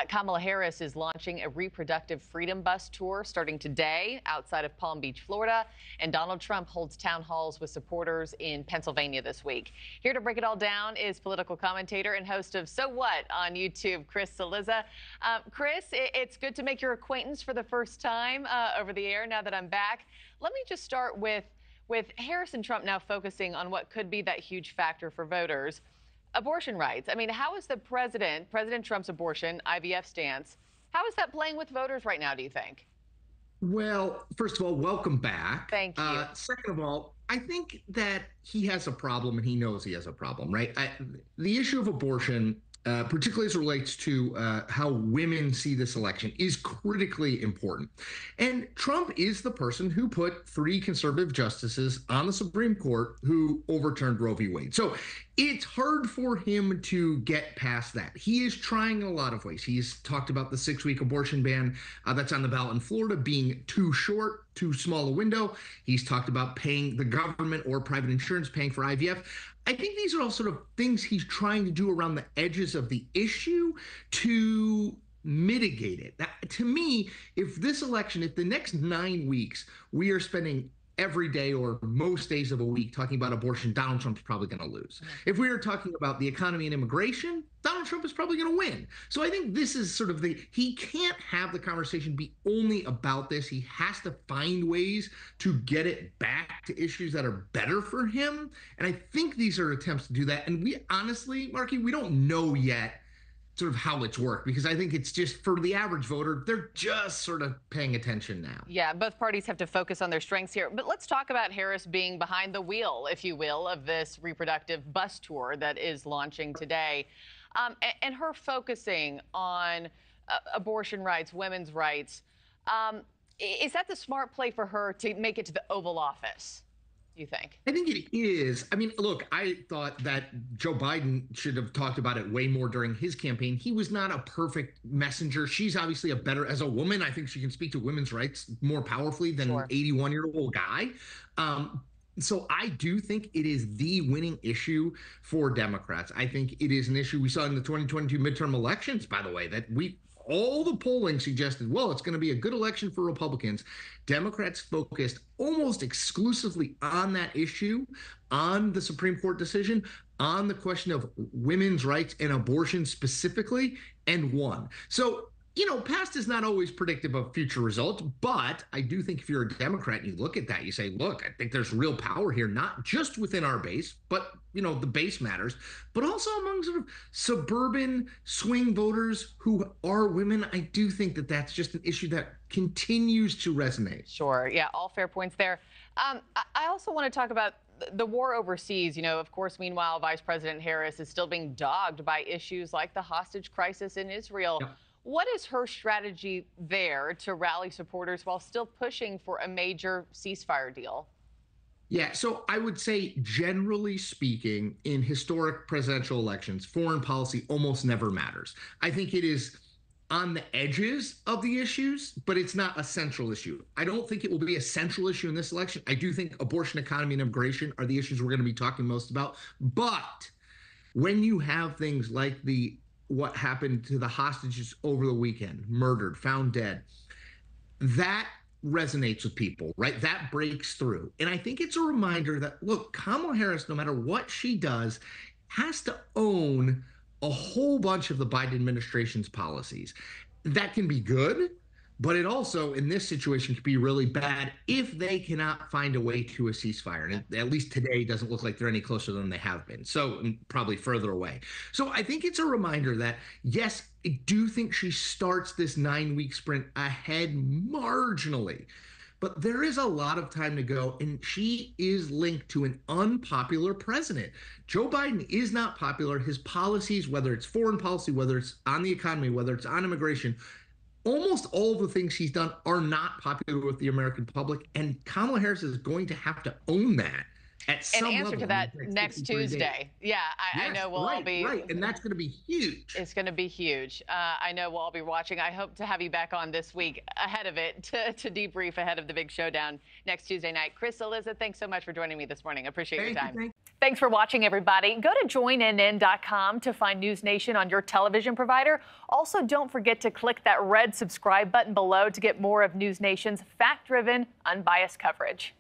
Kamala Harris is launching a reproductive freedom bus tour starting today outside of Palm Beach, Florida. And Donald Trump holds town halls with supporters in Pennsylvania this week. Here to break it all down is political commentator and host of So What on YouTube, Chris Cillizza. Chris, it's good to make your acquaintance for the first time over the air now that I'm back. Let me just start with Harris and Trump now focusing on what could be that huge factor for voters. Abortion rights. I mean, how is the President Trump's abortion, IVF stance, how is that playing with voters right now, do you think? Well, first of all, welcome back. Thank you. Second of all, I think that he has a problem and he knows he has a problem, right? The issue of abortion, particularly as it relates to how women see this election, is critically important. And Trump is the person who put 3 conservative justices on the Supreme Court who overturned Roe v. Wade. So it's hard for him to get past that. He is trying in a lot of ways. He's talked about the 6-week abortion ban that's on the ballot in Florida being too short, too small a window. He's talked about paying the government or private insurance paying for IVF. I think these are all sort of things he's trying to do around the edges of the issue to mitigate it. That, to me, if the next 9 weeks we are spending every day or most days of a week talking about abortion, Donald Trump's probably going to lose. If we are talking about the economy and immigration, Donald Trump is probably going to win. So I think this is sort of he can't have the conversation be only about this. He has to find ways to get it back to issues that are better for him. And I think these are attempts to do that. And we honestly, Markie, we don't know yet sort of how it's worked, because I think it's just for the average voter, they're just sort of paying attention now. Yeah, both parties have to focus on their strengths here. But let's talk about Harris being behind the wheel, if you will, of this reproductive bus tour that is launching today. And her focusing on abortion rights, women's rights. Is that the smart play for her to make it to the Oval Office? You think? I think it is. I mean, look, I thought that Joe Biden should have talked about it way more during his campaign. He was not a perfect messenger. She's obviously as a woman, I think she can speak to women's rights more powerfully than an 81-year-old guy. So I do think it is the winning issue for Democrats. I think it is an issue we saw in the 2022 midterm elections, by the way, that all the polling suggested, well, it's going to be a good election for Republicans. Democrats focused almost exclusively on that issue, on the Supreme Court decision, on the question of women's rights and abortion specifically, and won. So, past is not always predictive of future results, but I do think if you're a Democrat and you look at that, you say, look, I think there's real power here, not just within our base, but, the base matters, but also among sort of suburban swing voters who are women. I do think that that's just an issue that continues to resonate. Sure. Yeah, all fair points there. I also want to talk about the war overseas. Of course, meanwhile, Vice President Harris is still being dogged by issues like the hostage crisis in Israel. Yeah. What is her strategy there to rally supporters while still pushing for a major ceasefire deal? Yeah, so I would say, generally speaking, in historic presidential elections, foreign policy almost never matters. I think it is on the edges of the issues, but it's not a central issue. I don't think it will be a central issue in this election. I do think abortion, economy, and immigration are the issues we're going to be talking most about. But when you have things like what happened to the hostages over the weekend, murdered, found dead, that resonates with people, right? That breaks through. And I think it's a reminder that, look, Kamala Harris, no matter what she does, has to own a whole bunch of the Biden administration's policies. That can be good, but it also, in this situation, could be really bad if they cannot find a way to a ceasefire. And at least today, doesn't look like they're any closer than they have been. So probably further away. So I think it's a reminder that, yes, I do think she starts this 9-week sprint ahead marginally. But there is a lot of time to go, and she is linked to an unpopular president. Joe Biden is not popular. His policies, whether it's foreign policy, whether it's on the economy, whether it's on immigration, almost all the things he's done are not popular with the American public, and Kamala Harris is going to have to own that at some An answer level to that in the next 63 days. Tuesday. Yeah, I Yes, know we'll all be. right, and that's going to be huge. It's going to be huge. I know we'll all be watching. I hope to have you back on this week ahead of it to debrief ahead of the big showdown next Tuesday night. Chris Cillizza, thanks so much for joining me this morning. I appreciate your time. Thanks for watching, everybody. Go to joinnn.com to find NewsNation on your television provider. Also, don't forget to click that red subscribe button below to get more of NewsNation's fact-driven, unbiased coverage.